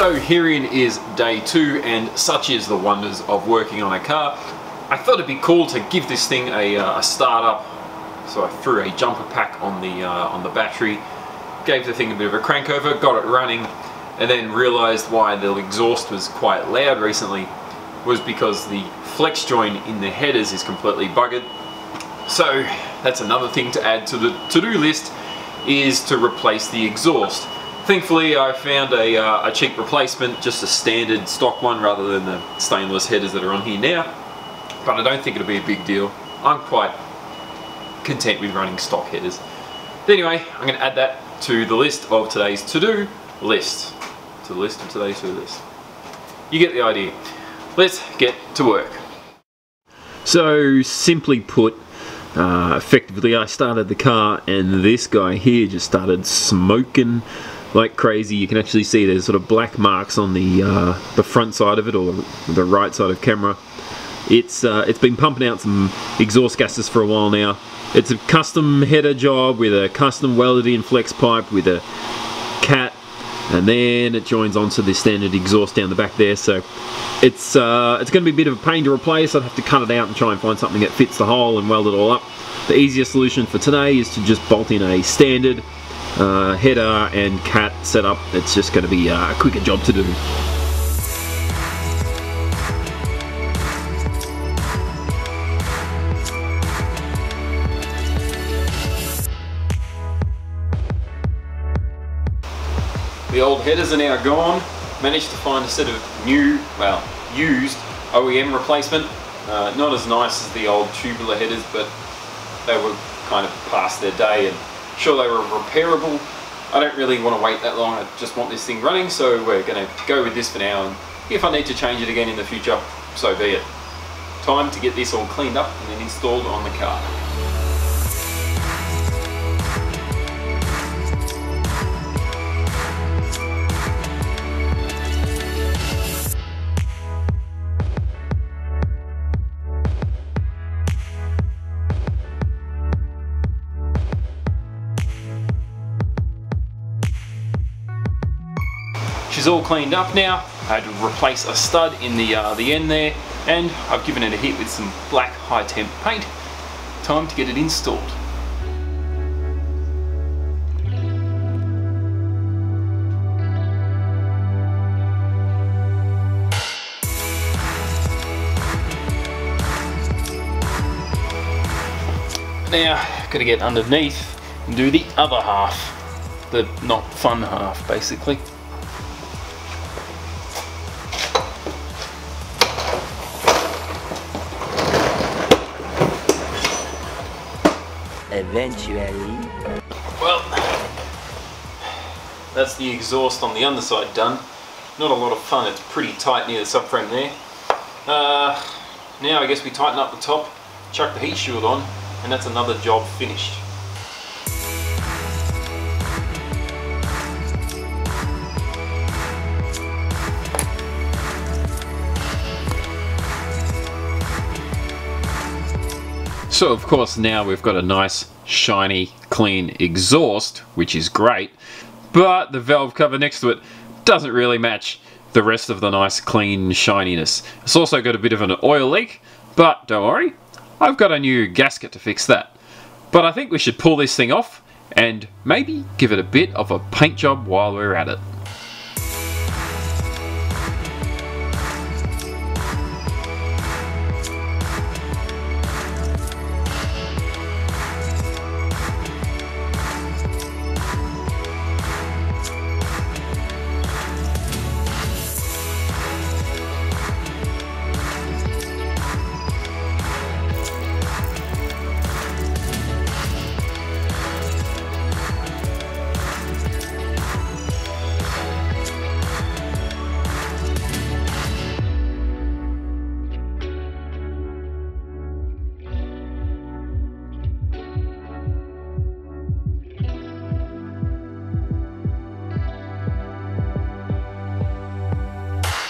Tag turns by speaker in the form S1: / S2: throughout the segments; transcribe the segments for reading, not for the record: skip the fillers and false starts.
S1: So herein is day 2, and such is the wonders of working on a car. I thought it'd be cool to give this thing a start up, so I threw a jumper pack on the battery, gave the thing a bit of a crank over, got it running, and then realised why the exhaust was quite loud recently was because the flex joint in the headers is completely buggered. So that's another thing to add to the to-do list, is to replace the exhaust. Thankfully I found a cheap replacement, just a standard stock one rather than the stainless headers that are on here now, but I don't think it'll be a big deal. I'm quite content with running stock headers. But anyway, I'm going to add that to the list of today's to-do list. To the list of today's to-do list. You get the idea. Let's get to work. So simply put, effectively I started the car and this guy here just started smoking like crazy. You can actually see there's sort of black marks on the front side of it, or the right side of camera. It's been pumping out some exhaust gases for a while now. It's a custom header job with a custom welded in flex pipe with a cat, and then it joins onto the standard exhaust down the back there. So it's going to be a bit of a pain to replace. I'd have to cut it out and try and find something that fits the hole and weld it all up. The easiest solution for today is to just bolt in a standard header and cat setup. It's just going to be a quicker job to do. The old headers are now gone. Managed to find a set of new, well, used OEM replacement. Not as nice as the old tubular headers, but they were kind of past their day and sure they were repairable. I don't really want to wait that long. I just want this thing running, so we're going to go with this for now, and if I need to change it again in the future, so be it. Time to get this all cleaned up and then installed on the car. She's all cleaned up now. I had to replace a stud in the end there, and I've given it a hit with some black high temp paint. Time to get it installed. Now, gotta get underneath and do the other half, the not fun half basically.
S2: Eventually.
S1: Well, that's the exhaust on the underside done. Not a lot of fun, it's pretty tight near the subframe there. Now I guess we tighten up the top, chuck the heat shield on, and that's another job finished. So of course now we've got a nice shiny clean exhaust, which is great, but the valve cover next to it doesn't really match the rest of the nice clean shininess. It's also got a bit of an oil leak, but don't worry, I've got a new gasket to fix that. But I think we should pull this thing off and maybe give it a bit of a paint job while we're at it.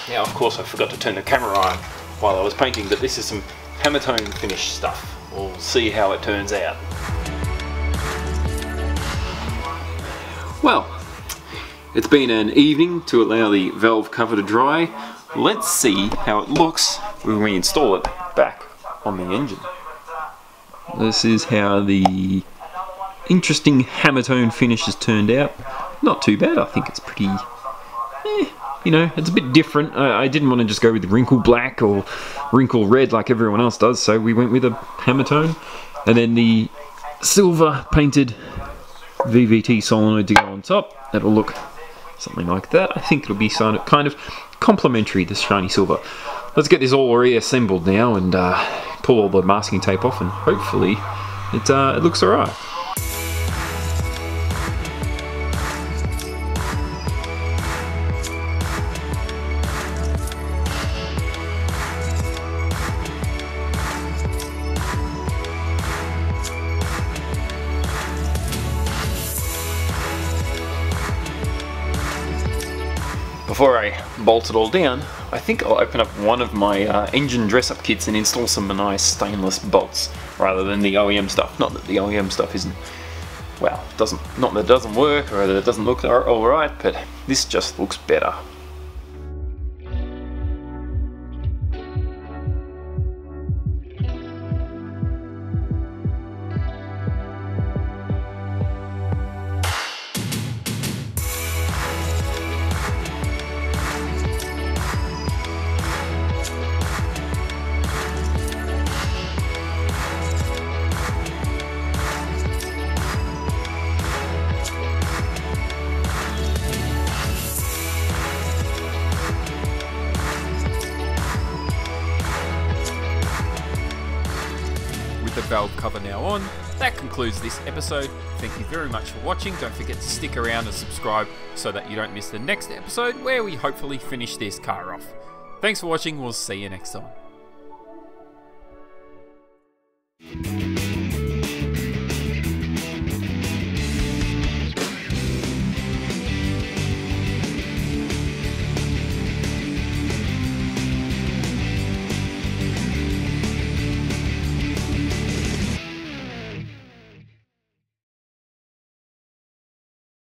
S1: Now of course I forgot to turn the camera on while I was painting, but this is some Hammertone finish stuff. We'll see how it turns out. Well, it's been an evening to allow the valve cover to dry. Let's see how it looks when we install it back on the engine. This is how the interesting hammer tone finish has turned out. Not too bad, I think it's pretty, you know, it's a bit different. I didn't want to just go with wrinkle black or wrinkle red like everyone else does, so we went with a hammer tone. And then the silver painted VVT solenoid to go on top. That'll look something like that. I think it'll be kind of complementary, this shiny silver. Let's get this all reassembled now and pull all the masking tape off, and hopefully it looks alright. Before I bolt it all down, I think I'll open up one of my engine dress-up kits and install some nice stainless bolts rather than the OEM stuff. Not that the OEM stuff isn't, well, not that it doesn't work or that it doesn't look alright, but this just looks better. The valve cover now on, that concludes this episode. Thank you very much for watching. Don't forget to stick around and subscribe so that you don't miss the next episode where we hopefully finish this car off. Thanks for watching, we'll see you next time.